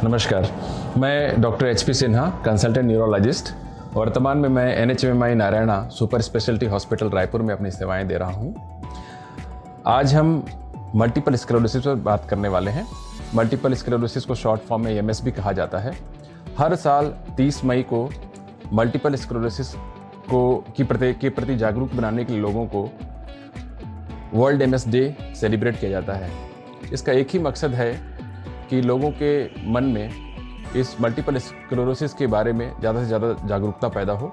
नमस्कार, मैं doctor H P Sinha, consultant neurologist. वर्तमान में मैं NHMI Narayana super speciality hospital Raipur में अपनी सेवाएं दे रहा हूं। आज हम मल्टीपल स्क्लेरोसिस पर बात करने वाले हैं। मल्टीपल स्क्लेरोसिस को शॉर्ट फॉर्म में MS भी कहा जाता है। हर साल 30 मई को मल्टीपल स्क्लेरोसिस के प्रति जागरूक बनाने के लिए लोगों को वर्ल्ड MS डे सेलिब्रेट किया जाता है। इसका एक ही मकसद है कि लोगों के मन में इस मल्टीपल स्क्लेरोसिस के बारे में ज़्यादा से ज़्यादा जागरूकता पैदा हो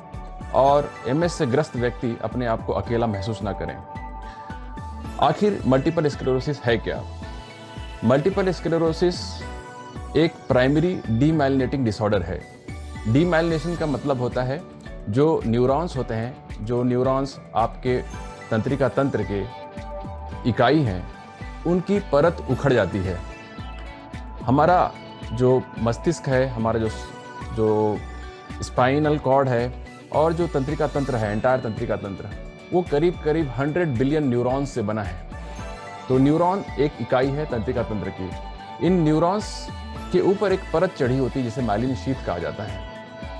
और MS से ग्रस्त व्यक्ति अपने आप को अकेला महसूस ना करें। आखिर मल्टीपल स्क्लेरोसिस है क्या? मल्टीपल स्क्लेरोसिस एक प्राइमरी डीमाइलिनेटिंग डिसऑर्डर है। डीमाइलिनेशन का मतलब होता है जो न्यूरॉन्स होते हैं, जो न्यूरॉन्स आपके तंत्रिका तंत्र के इकाई हैं, उनकी परत उखड़ जाती है। हमारा जो मस्तिष्क है, हमारा जो स्पाइनल कॉर्ड है और जो तंत्रिका तंत्र है, एंटायर तंत्रिका तंत्र, वो करीब 100 बिलियन न्यूरॉन्स से बना है। तो न्यूरॉन एक इकाई है तंत्रिका तंत्र की। इन न्यूरॉन्स के ऊपर एक परत चढ़ी होती है जिसे माइलिन शीथ कहा जाता है,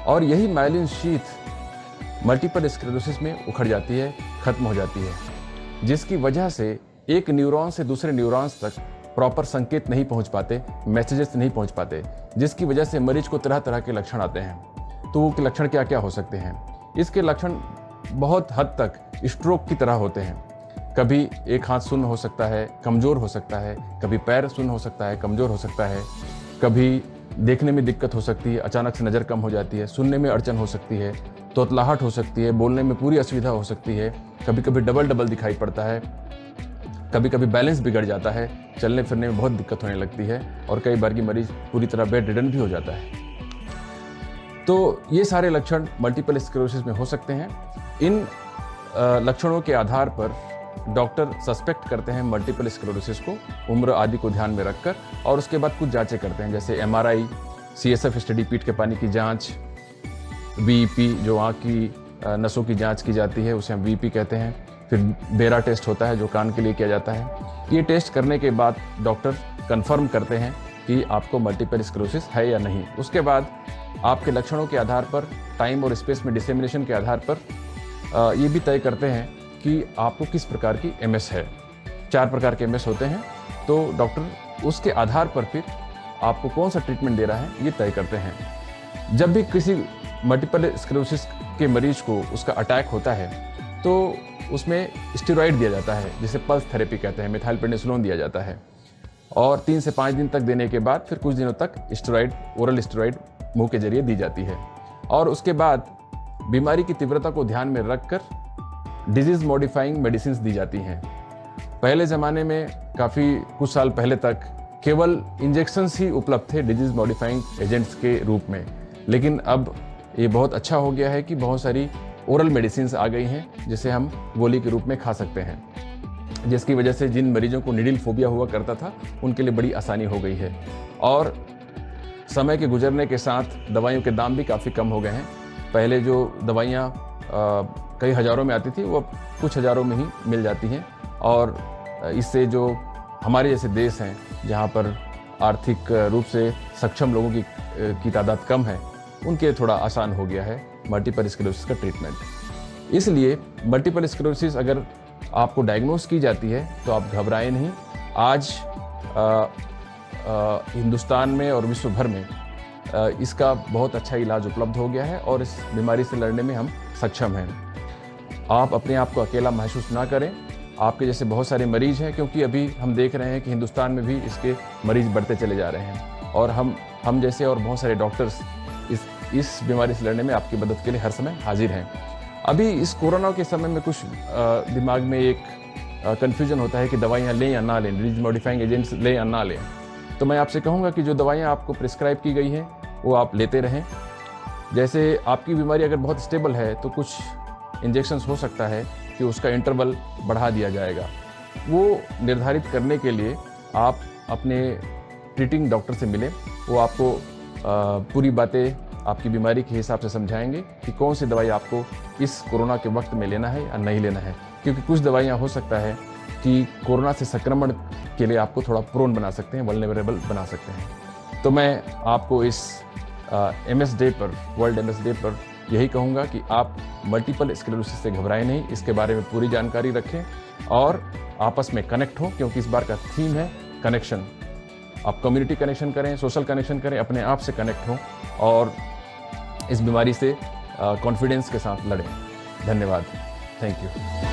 और यही माइलिन शीथ मल्टीपल स्क्लेरोसिस में उखड़ जाती है, खत्म हो जाती है, जिसकी वजह से एक न्यूरॉन से दूसरे न्यूरॉन्स तक प्रॉपर संकेत नहीं पहुंच पाते, मैसेजेस नहीं पहुंच पाते, जिसकी वजह से मरीज को तरह तरह के लक्षण आते हैं। तो वो लक्षण क्या क्या हो सकते हैं? इसके लक्षण बहुत हद तक स्ट्रोक की तरह होते हैं। कभी एक हाथ शून्य हो सकता है, कमज़ोर हो सकता है, कभी पैर शून्य हो सकता है, कमज़ोर हो सकता है, कभी देखने में दिक्कत हो सकती है, अचानक से नज़र कम हो जाती है, सुनने में अड़चन हो सकती है, तोतलाहट हो सकती है, बोलने में पूरी असुविधा हो सकती है, कभी कभी डबल दिखाई पड़ता है, कभी कभी बैलेंस बिगड़ जाता है, चलने फिरने में बहुत दिक्कत होने लगती है, और कई बार की मरीज पूरी तरह बेड रिडन भी हो जाता है। तो ये सारे लक्षण मल्टीपल स्क्लेरोसिस में हो सकते हैं। इन लक्षणों के आधार पर डॉक्टर सस्पेक्ट करते हैं मल्टीपल स्क्लेरोसिस को, उम्र आदि को ध्यान में रखकर, और उसके बाद कुछ जांचें करते हैं, जैसे MRI, CSF स्टडी, पीठ के पानी की जांच, VEP जो आँख की नसों की जांच की जाती है, उसे हम VEP कहते हैं। फिर बेरा टेस्ट होता है जो कान के लिए किया जाता है। ये टेस्ट करने के बाद डॉक्टर कंफर्म करते हैं कि आपको मल्टीपल स्क्लेरोसिस है या नहीं। उसके बाद आपके लक्षणों के आधार पर, टाइम और स्पेस में डिसेमिनेशन के आधार पर ये भी तय करते हैं कि आपको किस प्रकार की MS है। 4 प्रकार के MS होते हैं, तो डॉक्टर उसके आधार पर फिर आपको कौन सा ट्रीटमेंट दे रहा है ये तय करते हैं। जब भी किसी मल्टीपल स्क्लेरोसिस के मरीज को उसका अटैक होता है तो उसमें स्टेरॉइड दिया जाता है, जिसे पल्स थेरेपी कहते हैं, मिथाइलप्रेडनिसोलोन दिया जाता है, और 3 से 5 दिन तक देने के बाद फिर कुछ दिनों तक स्टेरॉइड, ओरल स्टेरॉइड मुंह के जरिए दी जाती है। और उसके बाद बीमारी की तीव्रता को ध्यान में रखकर डिजीज मॉडिफाइंग मेडिसिन दी जाती हैं। पहले ज़माने में काफ़ी कुछ साल पहले तक केवल इंजेक्शंस ही उपलब्ध थे डिजीज मॉडिफाइंग एजेंट्स के रूप में, लेकिन अब ये बहुत अच्छा हो गया है कि बहुत सारी ओरल मेडिसिन आ गई हैं जिसे हम गोली के रूप में खा सकते हैं, जिसकी वजह से जिन मरीजों को निडिल फोबिया हुआ करता था उनके लिए बड़ी आसानी हो गई है। और समय के गुजरने के साथ दवाइयों के दाम भी काफ़ी कम हो गए हैं। पहले जो दवाइयाँ कई हज़ारों में आती थी वो अब कुछ हज़ारों में ही मिल जाती हैं, और इससे जो हमारे जैसे देश हैं जहाँ पर आर्थिक रूप से सक्षम लोगों की तादाद कम है, उनके थोड़ा आसान हो गया है मल्टीपल स्क्लेरोसिस का ट्रीटमेंट। इसलिए मल्टीपल स्क्लेरोसिस अगर आपको डायग्नोस की जाती है तो आप घबराएं नहीं। आज हिंदुस्तान में और विश्व भर में इसका बहुत अच्छा इलाज उपलब्ध हो गया है और इस बीमारी से लड़ने में हम सक्षम हैं। आप अपने आप को अकेला महसूस ना करें। आपके जैसे बहुत सारे मरीज हैं, क्योंकि अभी हम देख रहे हैं कि हिंदुस्तान में भी इसके मरीज बढ़ते चले जा रहे हैं, और हम जैसे और बहुत सारे डॉक्टर्स इस बीमारी से लड़ने में आपकी मदद के लिए हर समय हाजिर हैं। अभी इस कोरोना के समय में कुछ दिमाग में एक कन्फ्यूजन होता है कि दवाइयाँ लें या ना लें, डिजीज मॉडिफाइंग एजेंट्स लें या ना लें। तो मैं आपसे कहूँगा कि जो दवाइयाँ आपको प्रिस्क्राइब की गई हैं वो आप लेते रहें। जैसे आपकी बीमारी अगर बहुत स्टेबल है तो कुछ इंजेक्शंस हो सकता है कि उसका इंटरवल बढ़ा दिया जाएगा। वो निर्धारित करने के लिए आप अपने ट्रीटिंग डॉक्टर से मिलें। वो आपको पूरी बातें आपकी बीमारी के हिसाब से समझाएंगे कि कौन सी दवाई आपको इस कोरोना के वक्त में लेना है या नहीं लेना है, क्योंकि कुछ दवाइयाँ हो सकता है कि कोरोना से संक्रमण के लिए आपको थोड़ा प्रोन बना सकते हैं, वल्नरेबल बना सकते हैं। तो मैं आपको इस MS डे पर, वर्ल्ड MS डे पर यही कहूँगा कि आप मल्टीपल स्क्लेरोसिस से घबराएं नहीं, इसके बारे में पूरी जानकारी रखें और आपस में कनेक्ट हो, क्योंकि इस बार का थीम है कनेक्शन। आप कम्युनिटी कनेक्शन करें, सोशल कनेक्शन करें, अपने आप से कनेक्ट हो और इस बीमारी से कॉन्फिडेंस के साथ लड़ें। धन्यवाद। Thank you.